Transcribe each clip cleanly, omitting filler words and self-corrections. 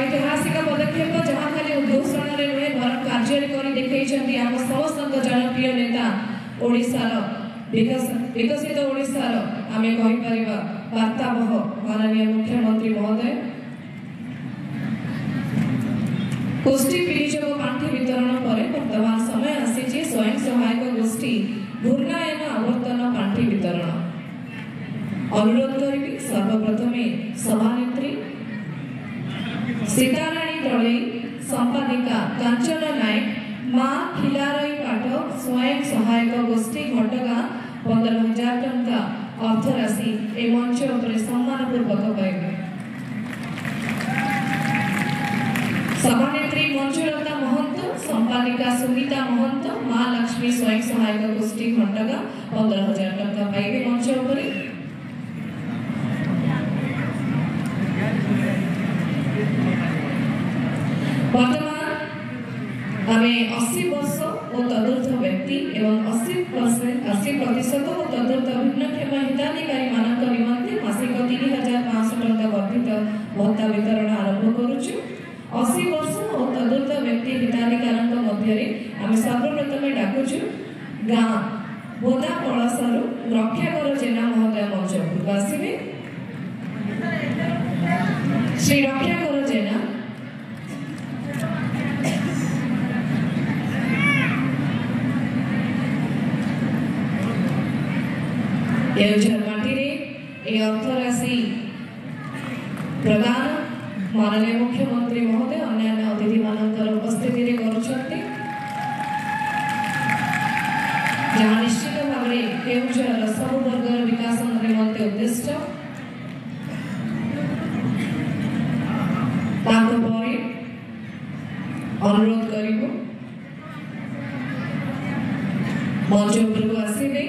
ऐतिहासिक पदक्षेप जहाँ खाली उद्घोषण नुहे बर कार्य देखते आम समस्त जनप्रिय नेता ओडिशार विकसित ओडिशार आम कहीपर वार्तावह माननीय मुख्यमंत्री महोदय गोष्ठी विनियोग पांठि वितरण पर वर्तमान समय आसी स्वयं सहायक गोष्ठी घूर्णायन आवर्तन पांठि वितरण अनुरोध करी सर्वप्रथम सभानेत्री सीताराणी दलई संपादिका कांचन नायक माँ खिलारई पाठ स्वयं सहायक गोष्ठी घटगा 15,000 टंका अर्थराशि ए मंच पर सम्मानपूर्वक पाइबे। सभानेत्री मंजुलता महंत संपादिका सुमिता महंत माँ लक्ष्मी स्वयं सहायक गोष्ठी घटगा 15,000 टंका पाइबे मंच पर। वर्तमान आम 80 वर्ष और तदूर्ध व्यक्ति एवं 80% और तदूर्ध भिन्नक्षम हिताधिकारी मान निमंते मासिक 3,500 टंका वर्धित भत्ता वितरण आरंभ करुचु। 80 वर्ष और तदूर्ध व्यक्ति हिताधिकारी मध्य आम सर्वप्रथम डाकुचु गाँ बोदा कलसर रक्षाकर जेना महोदय मंच उपरକୁ आसिबे। श्री रक्षाकर जेना झरमाटी अर्थराशि प्रदान माननीय मुख्यमंत्री महोदय अन्य अतिथि मानकर उपस्थिति करुछन्ति जहाँ निश्चित भाव केउझर सब वर्गर विकास निमंते उद्दिष्ट अनुरोध करिबो मंच उपरକୁ आसिबे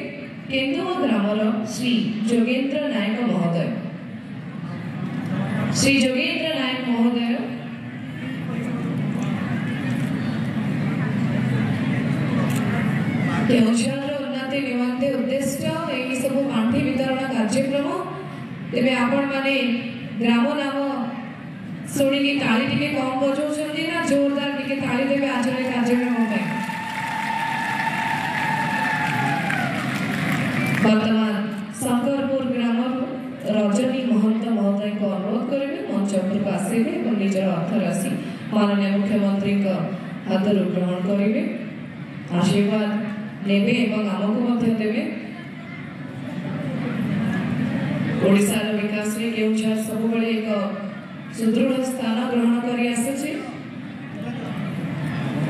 केन्दुआ ग्रामर श्री जोगेन्द्र नायक महोदय। श्री जोगेन्द्र नायक महोदय केउझर उन्नति निमंते उद्दिष्ट एही सब पांठि वितरण कार्यक्रम तेबे आपण माने ग्राम नाम शुणी ताली टिके कम बजाउछन्ती ना जोरदार टिके ताली देबे आज कार्यक्रम में। वर्तमान शंकरपुर ग्राम रजनी महंत महोदय को अनुरोध करेंगे मंच उपरକୁ आसिबे और निजर अर्थराशि माननीय मुख्यमंत्री हाथ ग्रहण करेंगे आशीर्वाद नेबे एवं आमको मध्य देबे। ओडिशार विकास रे केउझर सब बेले एक सुदृढ़ स्थान ग्रहण करी आसे।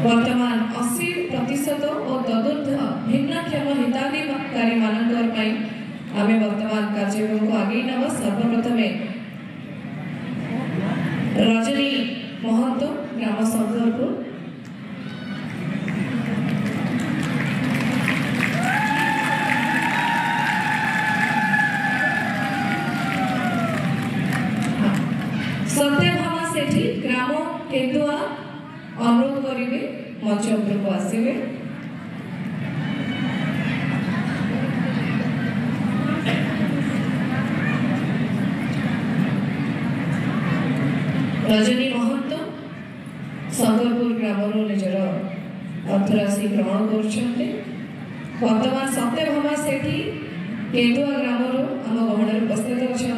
वर्तमान 80% और तदूर्ध भिन्नक्षम हिताधिकारी मानकर पई आमे वर्तमान कार्यक्रम को आगे नब सर्वप्रथम रजनी महंत ग्राम शंकरपुर सत्यभामा सेठी ग्राम केन्दुआ अनुरोध करेंगे मंच उपरକୁ आसिबे। रजनी महंत शंकरपुर ग्राम निजर अर्थराशि ग्रहण कर वर्तमान सत्यभामा सेठी केन्दुआ ग्राम आम गहन उपस्थित अच्छा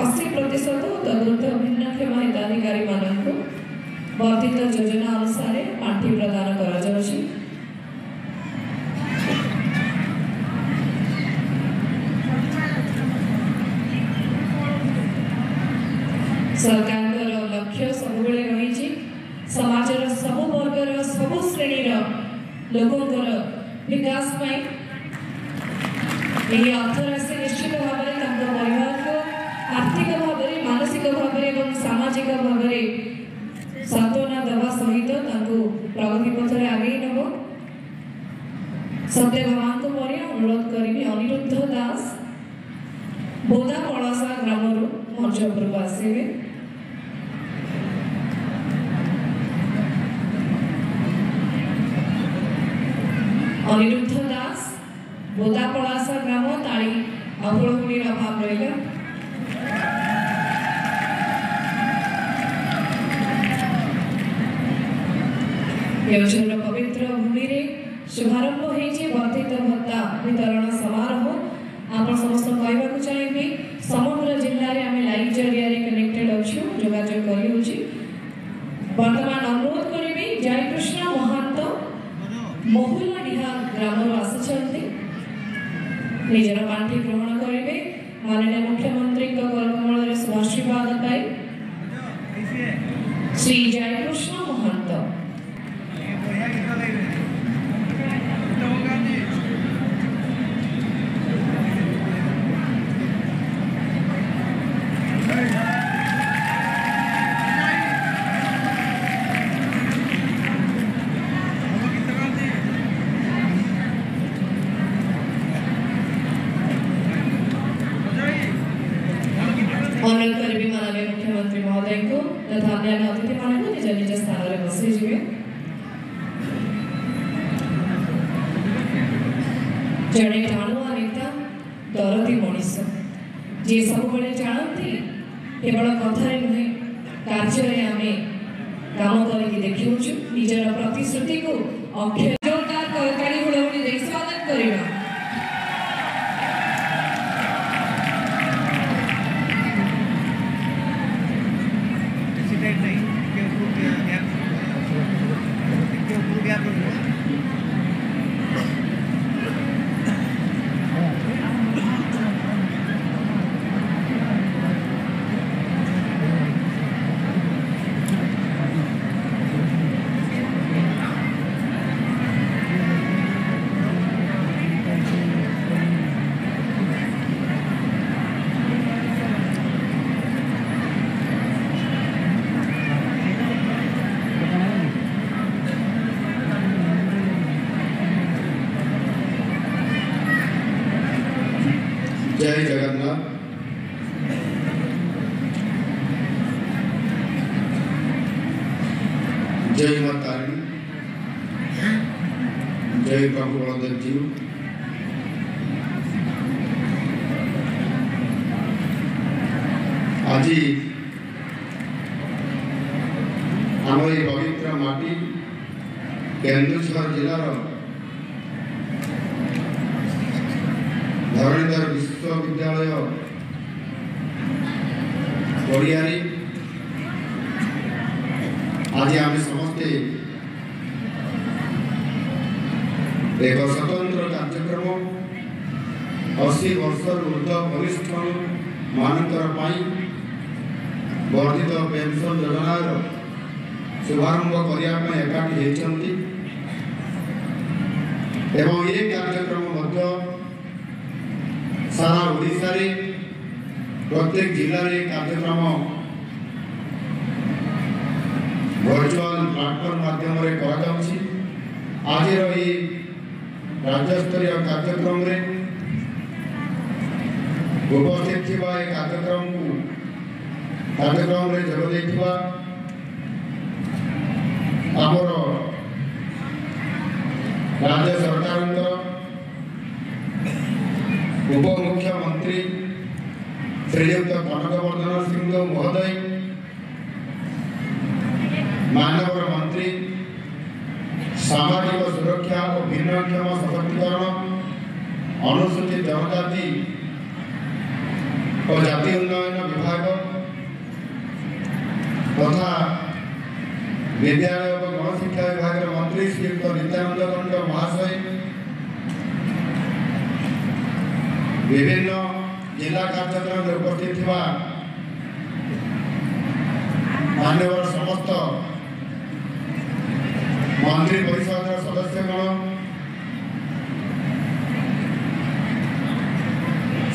80% तदूर्ध भिन्नक्षम हिताधिकारी मानक वर्धित योजना अनुसार पांठि प्रदान करा जाउछि। सरकार लक्ष्य सब रही समाजर सब वर्गर सब श्रेणीर लोकंर विकास अर्थराशि निश्चित भाव परिवार को आर्थिक भाव मानसिक भाव सामाजिक भाव सांत्वना देवा सहित प्रगति पथरे आगे नब। सत्यभामा पर अनुरोध करी अनिरुद्ध दास बोदा कलसा ग्राम मंच उपरକୁ आसिबे। अनिरुद्ध दास बोदा कलसा ग्राम ताली अवलंबी अभाव रहा। योजना पवित्र भूमि रे शुभारंभ होइछि वर्धित भत्ता वितरण समारोह। आप समस्त कहवाक चाहिए समग्र जिले में आम लाइव जरिया कनेक्टेड अच्छु जोगाजोग करी। वर्तमान अनुरोध करी जयकृष्ण महांत महुलडीहा ग्राम आसुच्च निजर पांठी ग्रहण करेंगे। माननीय मुख्यमंत्री करकमल शुभाशीर्वाद पाई श्री जयकृष्ण महांत अनुरोध करी माननीय मुख्यमंत्री महोदय को तथा अन्य अतिथि मान निज निज स्थान में बसई जी। जड़े टाणुआ नेता दरदी मनीष जी सब जानती केवल कथार नुहे कार्य आम काम करके देखु निजर प्रतिश्रुति को अक्षय जोरदार करताली हुड़हुड़ी दे स्वागत करवा। जय जगन्नाथ। जय माता तारिणी। जय प्रभु बलदेव जी। आज आम ये पवित्र माटी केन्दुझर जिलार धरणीधर विश्वविद्यालय पड़ियारी आज आम समस्ते एक स्वतंत्र कार्यक्रम 80 वर्ष ऊर्ध वरिष्ठ मानकर वर्धित पेंशन योजनार शुभारंभ करने एकाठी होती एवं ये कार्यक्रम सारा ओडिशा रे प्रत्येक जिले में कार्यक्रम वर्चुअल प्लाटफॉर्म माध्यम आज राज्यस्तरीय कार्यक्रम रे उपस्थित कार्यक्रम रे जोग आमर राज्य सरकार उप मुख्यमंत्री श्रीयुक्त कनकवर्धन सिंह महोदय, मानव मंत्री सामाजिक सुरक्षा और भिन्नक्षम सशक्तिकरण अनुसूचित जनजाति और जाति उन्नयन विभाग तथा विद्यालय और गणशिक्षा विभाग मंत्री श्रीयुक्त नित्यानंद गौड़ महाशय, विभिन्न जिला कार्यक्रम में उपस्थित मान्यवर समस्त मंत्री परिषद सदस्यगण,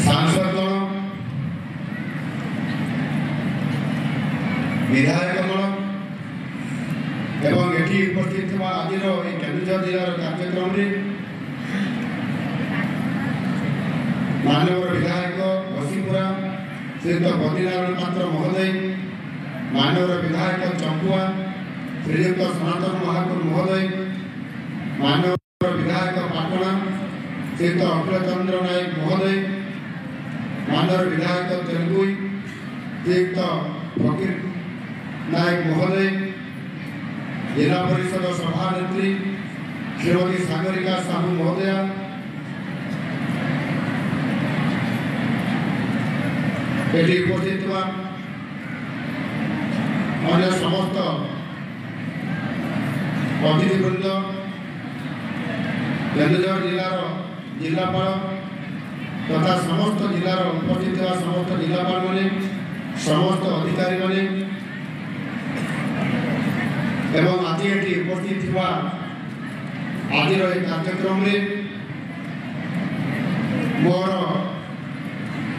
सांसदगण, विधायकगण एवं एटी उपस्थित आज केन्दुझर जिलार कार्यक्रम मानव विधायक घसीपुरा श्रीयुक्त बद्रीनारायण पात्र महोदय, मानव विधायक चंपुआ श्रीयुक्त सनातन महाकुर महोदय, मानव विधायक पाटणा श्रीयुक्त अखिल चंद्र नायक महोदय, मानव विधायक तेलुगुई श्रीयुक्त फकीर नायक महोदय, जिला परिषद सभानेत्री श्रीमती सागरिका साहू महोदया, एटी उपस्थित अन्य समस्त अतिथिवृंद, केन्दुझर जिलार जिलापाल तथा समस्त जिलार उपस्थित समस्त जिलापाल माने, समस्त अधिकारी माने एवं आज ये उपस्थित हुआ आज कार्यक्रम में मोर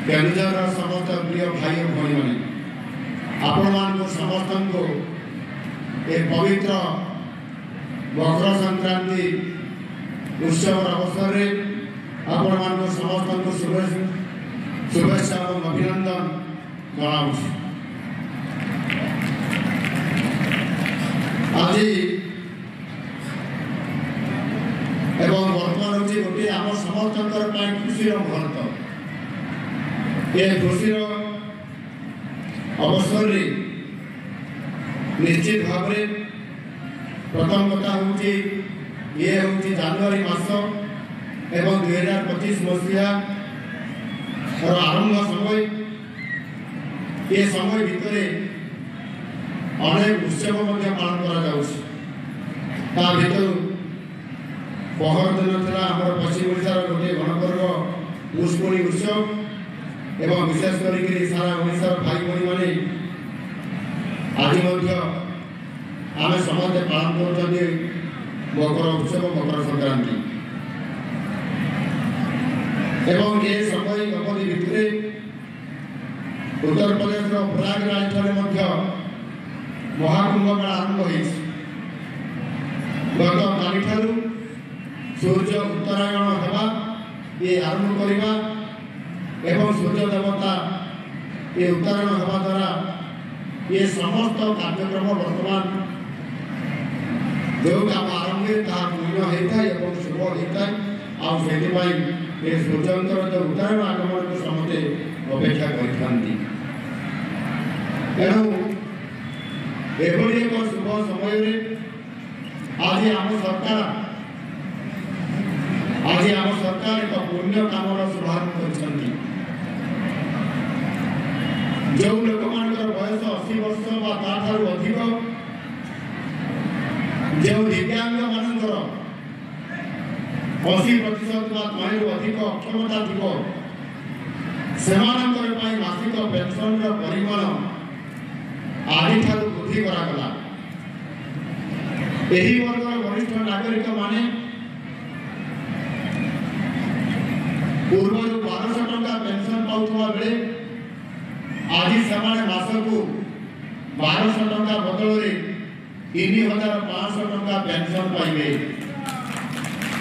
केन्दुझर समस्त प्रिय भाई और भाई मैंने आपण मान समस्त को एक पवित्र मकर संक्रांति उत्सव अवसर में आपण मान समस्त को शुभेच्छा और अभिनंदन जनाऊँ। आज एवं बर्तमान हूँ गोटे आम समस्त खुशी मुहूर्त। ये खुशी अवसर निश्चित भाव प्रथम कथा हूँ ये हूँ जनवरी मास एवं 2025 मसीहा आरंभ समय। ये समय भितर अनेक उत्सव पालन करा भितर पहर दिन था आम पश्चिम ओडिशार गोटे गणपर्व पुष्पणी उत्सव एवं विशेष कर सारा ओडिशार भाई भाई माने आज आम समस्त पालन कर मकर उत्सव मकर संक्रांति एवं ये समय अवधि भितर उत्तर प्रदेश प्रयागराज महाकुंभ मेला आरंभ हो गत काली सूर्य उत्तरायण होगा ये आरंभ करवा एवं सूर्य देवता ये उत्तरायण होगा द्वारा ये समस्त कार्यक्रम वर्तमान जो काम आरंभ पूर्ण होता है और शुभ होता है आने सूर्यंकर जो उत्तरायण आगमन को समस्ते अपेक्षा करू एभली एक शुभ समय आज आम सरकार एक पुण्य काम शुभारंभ कर जो लोक मान बयस 80 वर्ष अधिक जो दिव्यांग मान 80% अधिक अक्षमता थी से मासिक पेंशन परिमाण आज वृद्धि करागला। यही वर्गर वरिष्ठ नागरिक माने पूर्व 1200 टंका पेंशन पाउथवा बेले आज से मासक 1200 टंका बदल 3500 टंका पेंशन पाइबे।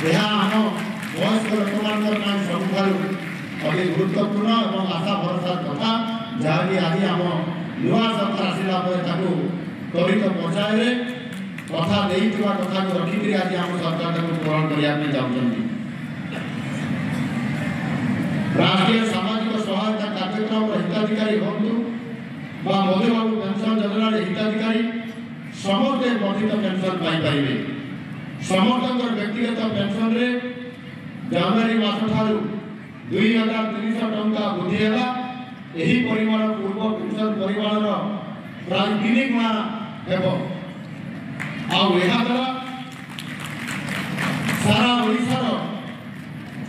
यह आम वयस्क लोक सब अति गुरुत्वपूर्ण और आशा भरोसा कथा जहाँकि आज आम नुआ सरकार आसला त्वरित पर्याय कथा कथा को रखिक आज आम सरकार पूरण करने चाहते। राष्ट्रीय सामाजिक सहायता कार्यक्रम हिताधिकारी हूँ मधुबाबू पेंशन योजना हिताधिकारी समस्ते वर्धित पेंशन पाइपर। समस्त व्यक्तिगत पेंशन रे जनवरी मास ठारू 2300 टंका वृद्धि है। यही परिमाण पूर्व पेंशन परिमाण प्राय 3 गुणा द्वारा सारा ओडिशार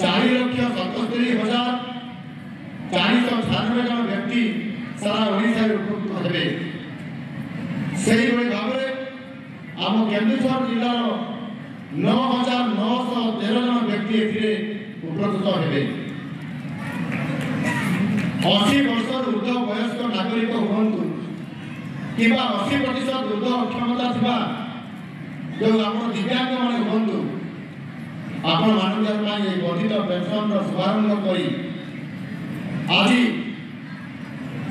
4,77,496 जन व्यक्ति सारा ओडिशा उपकृत हेबे। सही भाव में आम केन्दुझर जिलार 9,913 जन व्यक्ति उपकृत हेबे। 80 वर्ष ऊर्ध वयस्क नागरिक हूँ कि 80% ऊर्ध अक्षमता थी जो आम दिव्यांग मैंने हूँ आपण मानव वर्धित पेंशन शुभारंभ कर आज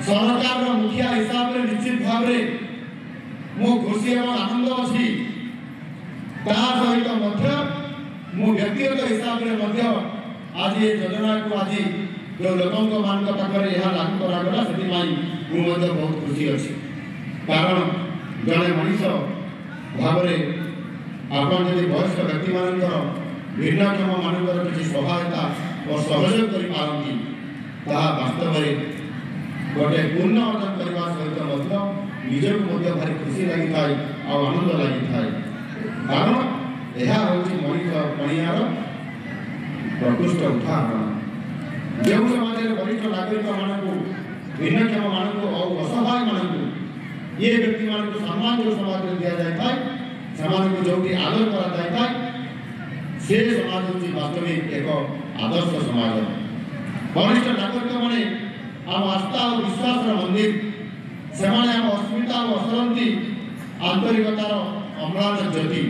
सरकार मुखिया हिसाब से निश्चित भाव मु खुशी और आनंद अच्छी सहित मु व्यक्तिगत हिसाब से आज ये योजना को आज जो लोकों मान पाखे यह लागू करागला से बहुत खुशी अच्छी कारण जड़े मनीष ଭାବରେ ଆପଣ ଯଦି ବୟସ୍କ ବ୍ୟକ୍ତିମାନଙ୍କର ଭିନ୍ନକ୍ଷମମାନଙ୍କର କିଛି ସହାୟତା ଓ ସହଯୋଗ କରିପାରନ୍ତି ତାହା ବାସ୍ତବରେ ଗୋଟେ ପୂର୍ଣ୍ଣ ଅର୍ଜନ କରିବା ସହିତ ମଧ୍ୟ ନିଜକୁ ମଧ୍ୟ ଭାରି ଖୁସି ଲାଗିଥାଏ ଆଉ ଆନନ୍ଦ ଲାଗିଥାଏ। କାରଣ ଏହା ହେଉଛି ମଣିଷ ପଣିଆର ପ୍ରକୃଷ୍ଟ ଉଦାହରଣ। ଯେଉଁ ସମାଜରେ ବରିଷ୍ଠ ନାଗରିକମାନଙ୍କୁ ଭିନ୍ନକ୍ଷମମାନଙ୍କୁ ଆଉ ଅସହାୟମାନଙ୍କୁ ଏ ବ୍ୟକ୍ତିମାନଙ୍କୁ ସମ୍ମାନ ଯେଉଁ ସମାଜରେ ଦିଆଯାଇଥାଏ ସେମାନଙ୍କୁ ଯେଉଁଠି ଆଦର କରାଯାଇଥାଏ ସେ ସମାଜ ହେଉଛି ବାସ୍ତବିକ ଏକ ଆଦର୍ଶ ସମାଜ। ବରିଷ୍ଠ ନାଗରିକମାନେ ଆମ ଆସ୍ଥା ଓ ବିଶ୍ୱାସର ମନ୍ଦିର। ସେମାନେ ଆମ ଅସ୍ମିତା ଓ ଅସରନ୍ତି ଆନ୍ତରିକତାର ଅମ୍ଳାନ ଜ୍ୟୋତି।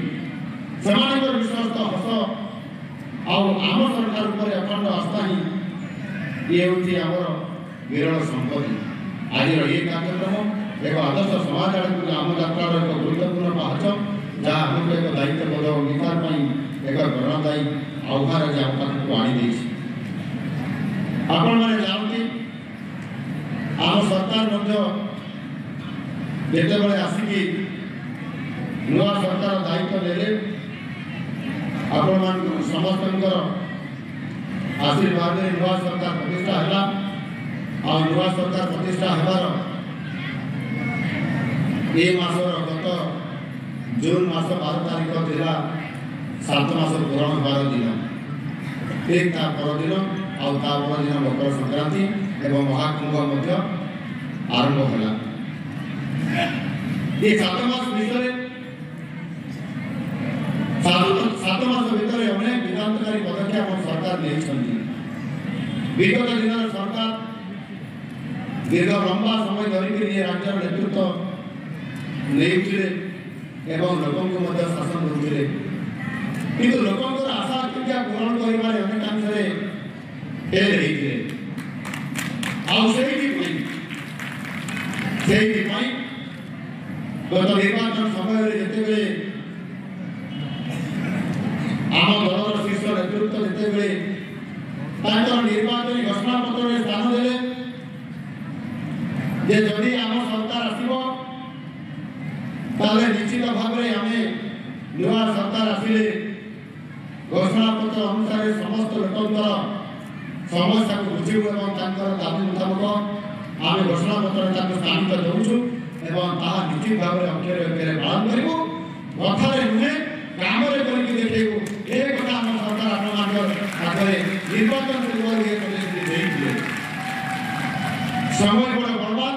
ସେମାନଙ୍କର ବିଶ୍ୱସ୍ତ ହସ ଆଉ ଆମ ସରକାର ଉପରେ ଅଖଣ୍ଡ ଆସ୍ଥା ହିଁ ଇଏ ହେଉଛି ଆମର ବିରଳ ସମ୍ପତ୍ତି। ଆଜିର ଏହି କାର୍ଯ୍ୟକ୍ରମ ଏକ ଆଦର୍ଶ ସମାଜ ଆଡ଼କୁ ଆମ ଯାତ୍ରାର ଏକ ଗୁରୁତ୍ୱପୂର୍ଣ୍ଣ ପାହାଚ, ଯାହା ଆମକୁ ଏକ ଦାୟିତ୍ୱବୋଧ ଓ ବିଚାର ପାଇଁ ଏକ ପ୍ରେରଣାଦାୟୀ ଆହ୍ୱାନ ଯେ ଆମ ପାଖକୁ ଆଣିଦେଇଛି। ଆପଣମାନେ ଜାଣନ୍ତି ଆମ ସରକାର ମଧ୍ୟ ଯେତେବେଳେ ଆସିକି ନୂଆ ସରକାର ଦାୟିତ୍ୱ ନେଲେ ଆପଣମାନଙ୍କୁ ସମସ୍ତଙ୍କର ଆଶୀର୍ବାଦରେ ନୂଆ ସରକାର ପ୍ରତିଷ୍ଠା ହେଲା। ଆଉ ନୂଆ ସରକାର ପ୍ରତିଷ୍ଠା ହେବାର ଏ ମାସର ଗତ ଜୁନ୍ ମାସ 12 ତାରିଖ ଥିଲା 7 ମାସ ପୂରଣ ହେବାର ଦିନ। ଠିକ୍ ତା ପରଦିନ ଆଉ ତା ପରଦିନ ମକର ସଂକ୍ରାନ୍ତି ଏବଂ ମହାକୁମ୍ଭ ମଧ୍ୟ ଆରମ୍ଭ ହେଲା। ଏ 7 ମାସ ଭିତରେ 7 ମାସ ଭିତରେ ଅନେକ ଯୁଗାନ୍ତକାରୀ ପଦକ୍ଷେପ ସରକାର ନେଇଛନ୍ତି। ବିଗତ ଦିନର ସରକାର ଦୀର୍ଘ ଲମ୍ବା ସମୟ ଧରିକି ଏ ରାଜ୍ୟର ନେତୃତ୍ୱ ନେଇଥିଲେ ଏବଂ ଲୋକଙ୍କୁ ମଧ୍ୟ ଶାସନ କରୁଥିଲେ। କିନ୍ତୁ ଲୋକଙ୍କର ଆଶା ଆକାଂକ୍ଷା ପୂରଣ କରିବାରେ ଅନେକାଂଶରେ ଫେଲ୍ ହେଇଥିଲେ। ଆଉ ସେଇଥିପାଇଁ ଗତ ନିର୍ବାଚନ ସମୟରେ ଯେତେବେଳେ ଆମ ଦଳର ଶୀର୍ଷ ନେତୃତ୍ୱ ଯେତେବେଳେ ତାଙ୍କର ନିର୍ବାଚନୀ ଘୋଷଣାପତ୍ରରେ ସ୍ଥାନ ଦେଲେ ଯେ ଯଦି ଆମ ସରକାର ଆସିବ ତାହେଲେ ନିଶ୍ଚିତ ଭାବରେ ଆମେ ନୂଆ ସରକାର ଆସିଲେ ଘୋଷଣାପତ୍ର ଅନୁସାରେ ସମସ୍ତ ଲୋକଙ୍କର ସମସ୍ୟାକୁ ବୁଝିବୁ ଏବଂ ତାଙ୍କର ଦାବି ମୁତାବକ ଆମେ ଘୋଷଣାପତ୍ରରେ ତାକୁ ସ୍ଥାନିତ ଦେଉଛୁ ଏବଂ ତାହା ନିଶ୍ଚିତ ଭାବରେ ଅକ୍ଷରେ ଅକ୍ଷରେ ପାଳନ କରିବୁ। କଥାରେ ନୁହେଁ କାମରେ କରିକି ଦେଖେଇବୁ। ଏ କଥା ଆମ ସରକାର ଆପଣମାନଙ୍କ ପାଖରେ ନିର୍ବାଚନ ପୂର୍ବରୁ ଏ ପ୍ରତିଶ୍ରୁତି ଦେଇଥିଲେ। ସମୟ ବଡ଼ ବର୍ବାଦ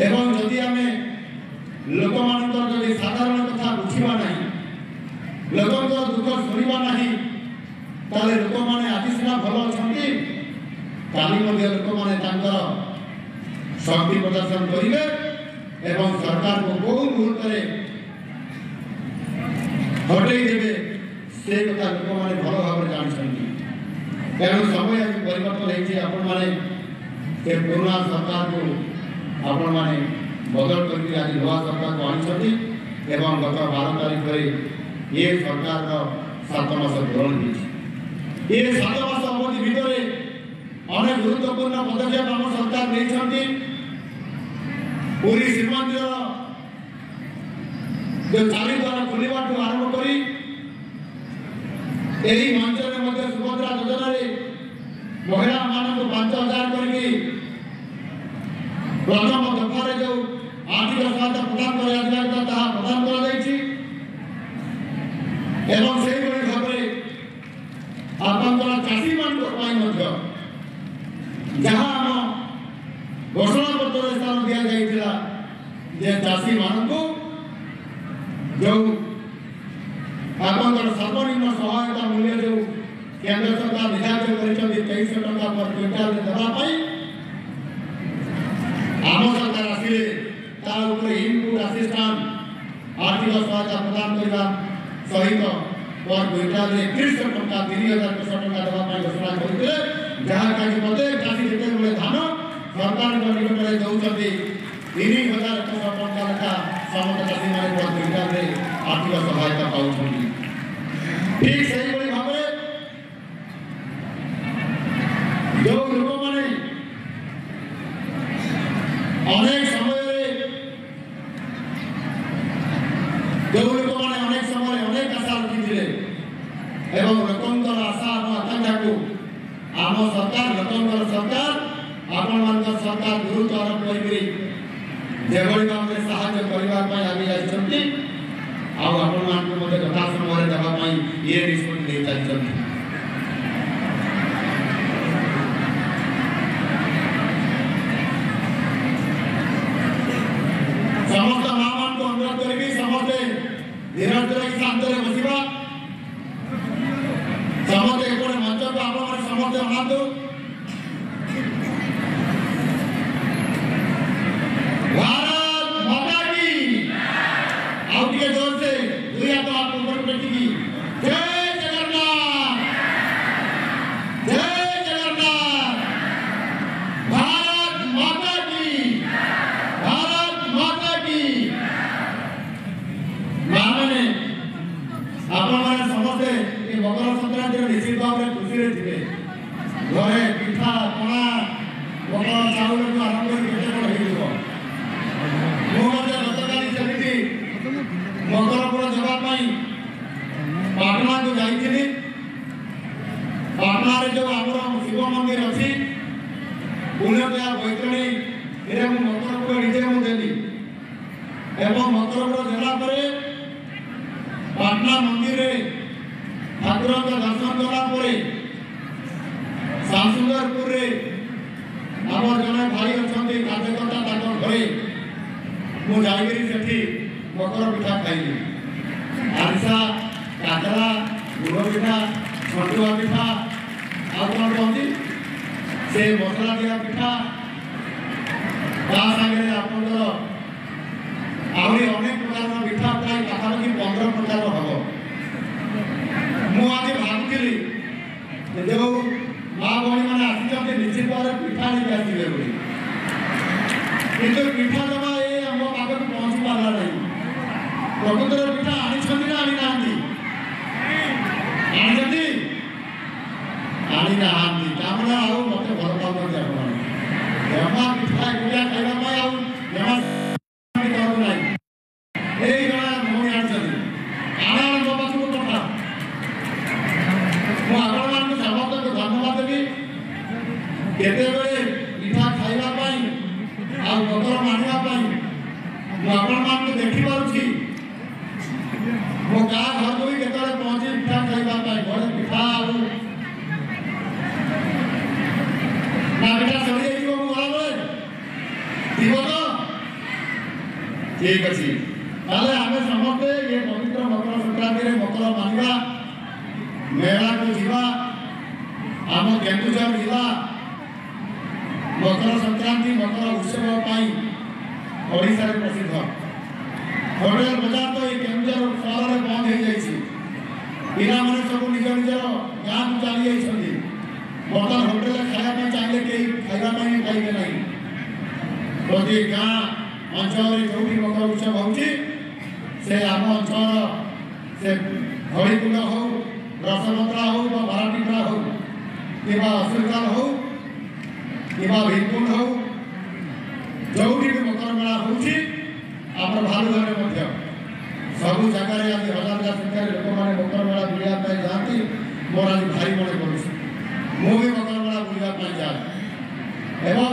ଏବଂ ଯଦି ଆମେ ଲୋକମାନଙ୍କର ଯଦି ସାଧାରଣ କଥା ବୁଝିବା ନାହିଁ, ଲୋକଙ୍କର ଦୁଃଖ ଶୁଣିବା ନାହିଁ, ତାହେଲେ ଲୋକମାନେ ଆଜି ସିନା ଭଲ ଅଛନ୍ତି, କାଲି ମଧ୍ୟ ଲୋକମାନେ ତାଙ୍କର ଶକ୍ତି ପ୍ରଦର୍ଶନ କରିବେ ଏବଂ ସରକାରକୁ ବହୁ ମୁହୂର୍ତ୍ତରେ ହଟେଇ ଦେବେ। ସେ କଥା ଲୋକମାନେ ଭଲ ଭାବରେ ଜାଣିଛନ୍ତି। ତେଣୁ ସମୟ ଆଜି ପରିବର୍ତ୍ତନ ହେଇଛି। ଆପଣମାନେ ସେ ପୁରୁଣା ସରକାରକୁ ଆପଣମାନେ ବଦଳ କରିକି ଆଜି ନୂଆ ସରକାରକୁ ଆଣିଛନ୍ତି ଏବଂ ଗତ 12 ତାରିଖରେ ଏ ସରକାରର 7 ମାସ ପୂରଣ ହୋଇଛି। ଏ 7 ମାସ ଅବଧି ଭିତରେ ଅନେକ ଗୁରୁତ୍ୱପୂର୍ଣ୍ଣ ପଦକ୍ଷେପ ଆମ ସରକାର ନେଇଛନ୍ତି। ପୁରୀ ଶ୍ରୀମନ୍ଦିର ଚାରିଦ୍ୱାର ଖୋଲିବାଠୁ ଆରମ୍ଭ କରି ଏହି ମଞ୍ଚରେ ମଧ୍ୟ ସୁଭଦ୍ରା ଯୋଜନାରେ ମହିଳାମାନଙ୍କୁ 5,000 କରିକି ପ୍ରଥମ ଦଫାରେ ଯେଉଁ ଆର୍ଥିକ ସହାୟତା ପ୍ରଦାନ କରାଯାଇଥିଲା ତାହା ପ୍ରଦାନ କରାଯାଇଛି ଏବଂ ସେହିଭଳି ଭାବରେ ଆପଣଙ୍କର ଚାଷୀମାନଙ୍କ ପାଇଁ ମଧ୍ୟ ଯାହା ଆମ ଘୋଷଣାପତ୍ରରେ ସ୍ଥାନ ଦିଆଯାଇଥିଲା ଯେ ଚାଷୀମାନଙ୍କୁ ଯେଉଁ ଆପଣଙ୍କର ସର୍ବନିମ୍ନ ସହାୟତା ମୂଲ୍ୟ ଯେଉଁ କେନ୍ଦ୍ର ସରକାର ନିର୍ଦ୍ଧାରିତ କରିଛନ୍ତି 2300 ଟଙ୍କା ପ୍ରତି କ୍ୱିଣ୍ଟାଲରେ ଦେବା ପାଇଁ ଆମ ସରକାର ଆସିଲେ ତା ଉପରେ ଇନପୁଟ ଆସିଷ୍ଟାଣ୍ଟ ଆର୍ଥିକ ସହାୟତା ପ୍ରଦାନ କରିବା ସହିତ पर क्विंटाल 3100 टका 3000 टका देवा ପାଇଁ ଘୋଷଣା କରିଥିଲେ। ଯାହା କାଜି ପ୍ରତ୍ୟେକ ଚାଷୀ ଯେତେବେଳେ ଧାନ ସରକାରଙ୍କ ନିକଟରେ ଦେଉଛନ୍ତି 3000 ଟଙ୍କା ଲେଖା ସମସ୍ତ ଚାଷୀମାନେ per କ୍ୱିଣ୍ଟାଲରେ ଆର୍ଥିକ ସହାୟତା ପାଉଛନ୍ତି। ଠିକ୍ ସେହିଭଳି ଭାବରେ ଯେଉଁ ଲୋକମାନେ ଅନେକ ସମୟରେ এবং লোকଙ୍କର ଆଶା ଏବଂ ଆକାଂକ୍ଷାକୁ ଆମ ସରକାର ଲୋକଙ୍କର ସରକାର ଆପଣମାନଙ୍କ ସରକାର ଗୁରୁତ୍ୱ ଆରୋପ କରିକରି ଯେଭଳି ଭାବରେ ସାହାଯ୍ୟ କରିବା ପାଇଁ ଆଗେଇ ଯାଇଛନ୍ତି ଆଉ ଆପଣମାନଙ୍କୁ ମଧ୍ୟ ଯଥା ସମୟରେ ଦେବା ପାଇଁ ଇଏ ନିଷ୍ପତ୍ତି ନେଇ ଚାଲିଛନ୍ତି। ସମସ୍ତ ମା ମାନଙ୍କୁ ଅନୁରୋଧ କରିବି ସମସ୍ତେ ଧୀରେ ଧୀରେ ଶାନ୍ତରେ ବସିବା। ସମସ୍ତେ ଏପଟେ ମଞ୍ଚକୁ ଆପଣମାନେ ସମସ୍ତେ ଅଣାନ୍ତୁ। भारत माता की ଆଉ ଟିକେ ଜୋରସେ ଦୁଇ ହାତ ଉପରକୁ ଟେକିକି ଜୟ ଜଗନ୍ନାଥ ଜୟ ଜଗନ୍ନାଥ ଭାରତ ମାତା की ମାନେ ଆପଣମାନେ ସମସ୍ତେ ଏ ମକର ସଂକ୍ରାନ୍ତିର ନିଶ୍ଚିତ ଭାବରେ ଖୁସିରେ ଥିବେ। ଘରେ ପିଠା ପଣା ମକର ଚାଉଳକୁ ଆରମ୍ଭ କରି କେତେ କ'ଣ ହେଇଯିବ। ମୁଁ ମଧ୍ୟ ଗତକାଲି ସେମିତି ମକରପୁର ଦେବା ପାଇଁ ପାଟଣାକୁ ଯାଇଥିଲି। ପାଟଣାରେ ଯେଉଁ ଆମର ଶିବ ମନ୍ଦିର ଅଛି ପୁଣ୍ୟଦୟା ବୈତରଣୀ ଏରେ ମୁଁ ମକରପୁର ନିଜେ ମୁଁ ଦେଲି ଏବଂ ମକରପୁର ଦେଲା ପରେ ପାଟଣା ମନ୍ଦିରରେ ଠାକୁରଙ୍କ ଦର୍ଶନ କଲା ପରେ ଶାମସୁନ୍ଦରପୁରରେ ଆମର ଜଣେ ଭାଇ ଅଛନ୍ତି କାର୍ଯ୍ୟକର୍ତ୍ତା ତାଙ୍କ ଘରେ ମୁଁ ଯାଇକରି ସେଠି ମକର ପିଠା ଖାଇଲି। ଆରିସା କାକରା ଗୁଡ଼ ପିଠା ଛତୁଆ ପିଠା ଆଉ କ'ଣ କହନ୍ତି ସେ ମସଲା ଦିଆ ପିଠା ତା ସାଙ୍ଗରେ ଆପଣଙ୍କର ଆହୁରି ଅନେକ ପ୍ରକାରର ପିଠା ପ୍ରାୟ ପାଖାପାଖି 15 ପ୍ରକାରର ହବ। ମୁଁ ଆଜି ଭାବୁଥିଲି ଯେଉଁ ମା ଭଉଣୀମାନେ ଆସିଛନ୍ତି ନିଶ୍ଚିତ ଭାବରେ ପିଠା ନେଇକି ଆସିବେ ବୋଲି, କିନ୍ତୁ ପିଠା ଦେବା ଏ ଆମ ପାଖକୁ ପହଞ୍ଚି ପାରିଲା ନାହିଁ। ପ୍ରକୃତରେ ପିଠା ଆଣିଛନ୍ତି ନା ଆଣିନାହାନ୍ତି? ଆଣିଛନ୍ତି? ଆଣିନାହାନ୍ତି। ତାମାନେ ଆଉ ମୋତେ ଭଲ ପାଉଛନ୍ତି ଆପଣମାନେ। ଜମା ପିଠା ଏକୁଟିଆ ଖାଇବା ପାଇଁ ଆଉ ଜମା ନାହିଁ। ଏଇ ଜଣେ ଭଉଣୀ ଆଣିଛନ୍ତି ଆଣ ମୋ ପାଖକୁ ପଠା। ମୁଁ ଆପଣମାନଙ୍କୁ ସମସ୍ତଙ୍କୁ ଧନ୍ୟବାଦ ଦେବି। କେତେବେଳେ ପିଠା ଖାଇବା ପାଇଁ ଆଉ ମକର ମାଣିବା ପାଇଁ ମୁଁ ଆପଣମାନଙ୍କୁ ଦେଖିପାରୁଛି। ମୋ ଗାଁ ଘରକୁ ବି କେତେବେଳେ ପହଞ୍ଚି ପିଠା ଖାଇବା ପାଇଁ ଘରେ ପିଠା ଆଉ ନା ପିଠା ସରିଯାଇଥିବ ମୁଁ ଗଲାବେଳେ ଥିବ ତ? ଠିକ ଅଛି। ତାହେଲେ ଆମେ ସମସ୍ତେ ଏ ପବିତ୍ର ମକର ସଂକ୍ରାନ୍ତିରେ ମକର ମାନିବା, ମେଳାକୁ ଯିବା। ଆମ କେନ୍ଦୁଝର ଜିଲ୍ଲା ମକର ସଂକ୍ରାନ୍ତି ମକର ଉତ୍ସବ ପାଇଁ ଓଡ଼ିଶାରେ ପ୍ରସିଦ୍ଧ। ହୋଟେଲ ବଜାର ତ ଏ କେନ୍ଦୁଝର ସହରରେ ବନ୍ଦ ହେଇଯାଇଛି। ପିଲାମାନେ ସବୁ ନିଜ ନିଜର ଗାଁକୁ ଚାଲି ଯାଇଛନ୍ତି। ବର୍ତ୍ତମାନ ହୋଟେଲରେ ଖାଇବା ପାଇଁ ଚାହିଁଲେ କେହି ଖାଇବା ପାଇଁ ପାଇବେ ନାହିଁ। ପ୍ରତି ଗାଁ ଅଞ୍ଚଳରେ ଯେଉଁଠି ମକର ଉତ୍ସବ ହେଉଛି ସେ ଆମ ଅଞ୍ଚଳର ସେ ହରିକୁଣ୍ଡ ହଉ ରସପତ୍ରା ହଉ ବା ବାରାଟିପଡ଼ା ହଉ କିମ୍ବା ଅସୁରକାଲ ହଉ କିମ୍ବା ଭୀମକୁଣ୍ଡ ହଉ ଯେଉଁଠି ବି ମକର ମେଳା ହେଉଛି ଆମର ଭାଲୁଘରେ ମଧ୍ୟ ସବୁ ଜାଗାରେ ଆଜି ହଜାର ହଜାର ସଂଖ୍ୟାରେ ଲୋକମାନେ ମକର ମେଳା ବୁଲିବା ପାଇଁ ଯାଆନ୍ତି। ମୋର ଆଜି ଭାରି ମନେ ପଡ଼ୁଛି। ମୁଁ ବି ମକର ମେଳା ବୁଲିବା ପାଇଁ ଯାଏ ଏବଂ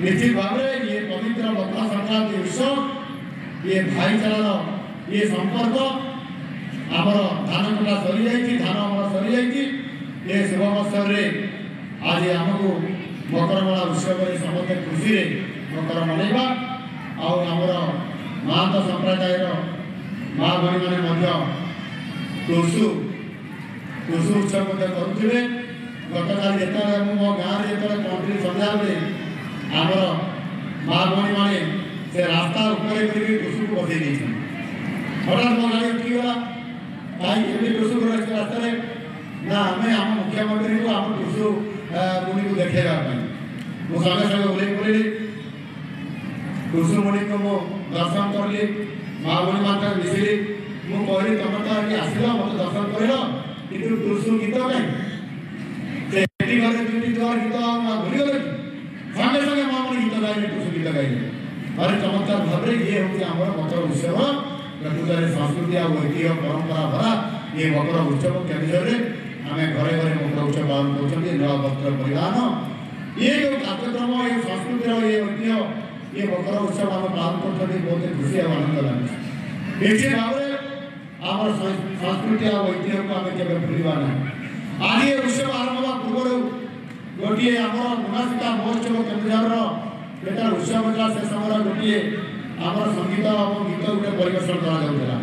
ନିଶ୍ଚିତ ଭାବରେ ଇଏ ପବିତ୍ର ମକର ସଂକ୍ରାନ୍ତି ଉତ୍ସବ ଇଏ ଭାଇଚାରାର ଇଏ ସମ୍ପର୍କ ଆମର ଧାନ କଟା ସରିଯାଇଛି, ଧାନ ଅମଳ ସରିଯାଇଛି। ଏ ଶୁଭ ଅବସରରେ ଆଜି ଆମକୁ ମକର ମେଳା ଉତ୍ସବରେ ସମସ୍ତେ ଖୁସିରେ ମକର ମନେଇବା। ଆଉ ଆମର ମହାନ୍ତ ସମ୍ପ୍ରଦାୟର ମା ଭଉଣୀମାନେ ମଧ୍ୟ ଟୁସୁ ଉତ୍ସବ ମଧ୍ୟ କରୁଥିବେ। ଗତକାଲି ଯେତେବେଳେ ମୁଁ ମୋ ଗାଁରେ ଯେତେବେଳେ ପହଞ୍ଚିଲି ସନ୍ଧ୍ୟାବେଳେ ଆମର ମା ଭଉଣୀମାନେ ସେ ରାସ୍ତା ଉପରେ କରିକି ଟୁସୁକୁ ବସେଇ ଦେଇଛନ୍ତି। ହଠାତ୍ ମୋ ଗାଡ଼ି ଉଠିଗଲା। କାହିଁକି ଏମିତି ଟୁସୁ ରହିଛି ରାସ୍ତାରେ? ନା ଆମେ ଆମ ମୁଖ୍ୟମନ୍ତ୍ରୀଙ୍କୁ ଆମ ଟୁସୁ ମୁନିକୁ ଦେଖେଇବା ପାଇଁ। ମୁଁ ସଙ୍ଗେ ସଙ୍ଗେ ଓହ୍ଲେଇ ପଡ଼ିଲି। ଟୁସୁ ମୁନିକୁ ମୁଁ ଦର୍ଶନ କରିଲି। ମା ଭଉଣୀମାନେ ମିଶିଲି। ମୁଁ କହିଲି ତମେ ତ ଏଠି ଆସିଲ ମୋତେ ଦର୍ଶନ କରିଲ, କିନ୍ତୁ ଟୁସୁ ଗୀତ କାହିଁ? ସେଠି ଘରେ ଦୁଇଟି ଦୁଆର ଗୀତ ଭୁଲିଗଲେ କି? ସଙ୍ଗେ ସଙ୍ଗେ ମା ଭଉଣୀ ଗୀତ ଗାଇଲେ, ଟୁସୁ ଗୀତ ଗାଇଲେ। ଭାରି ଚମତ୍କାର ଭାବରେ ଇଏ ହେଉଛି ଆମର ମକର ଉତ୍ସବ। ପ୍ରକୃତରେ ସଂସ୍କୃତି ଆଉ ଐତିହ୍ୟ ପରମ୍ପରା ଭରା ये मकर उत्सव केन्द्र में आम घरे घरे मकर उत्सव पालन कर नवा वस्त्र परिधान ये जो कार्यक्रम ये संस्कृति ये ऐतिह्य ये मकर उत्सव आम पालन कर बहुत खुशी और आनंद लगे निश्चित भाव में आम संस्कृति और ऐतिह्य को आम के भूलवा ना आज ये उत्सव आरंभ होगा पूर्व गोटे आम गुणासीता महोत्सव केन्द्र जेटा उत्सव होता से समय गोटे आम संगीत और गीत गोटे परिवेशन करा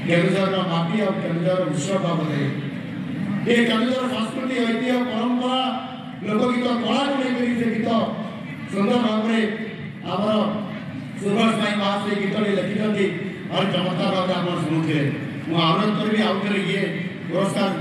केन्दुझर माटी और केन्दुझर उत्सव बाबद ये केन्दुझर संस्कृति ऐतिह्य परंपरा लोकगीत कला को लेकर से गीत सुंदर भाव में आम सुभाष भाई महाशय गीत लिखिं और चमत्कार भाव में आप शुणुते मुझे अनुरोध करी आउ थे ये पुरस्कार